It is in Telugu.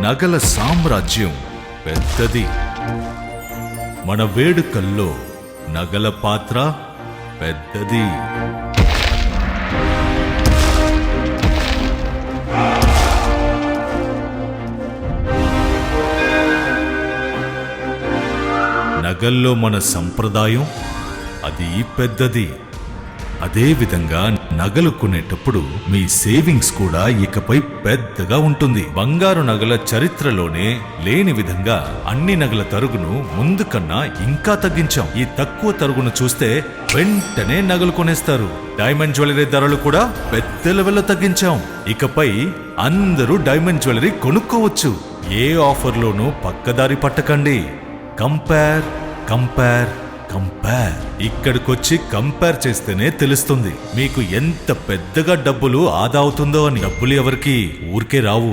నగల సామ్రాజ్యం పెద్దది. మన వేడుకల్లో నగల పాత్ర పెద్దది. నగల్లో మన సంప్రదాయం అది పెద్దది. అదే విధంగా నగలు కొనేటప్పుడు మీ సేవింగ్స్ కూడా ఇకపై పెద్దగా ఉంటుంది. బంగారు నగల చరిత్రలోనే లేని విధంగా అన్ని నగల తరుగును ముందు కన్నా ఇంకా తగ్గించాం. ఈ తక్కువ తరుగును చూస్తే వెంటనే నగలు కొనేస్తారు. డైమండ్ జ్యువెలరీ ధరలు కూడా పెద్ద లెవెల్లో తగ్గించాం. ఇకపై అందరూ డైమండ్ జ్యువెలరీ కొనుక్కోవచ్చు. ఏ ఆఫర్లోనూ పక్కదారి పట్టకండి. Compare compare compare. ఇక్కడికొచ్చి కంపేర్ చేస్తేనే తెలుస్తుంది మీకు ఎంత పెద్దగా డబ్బులు ఆదా అవుతుందో అని. డబ్బులు ఎవరికి ఊరికే రావు.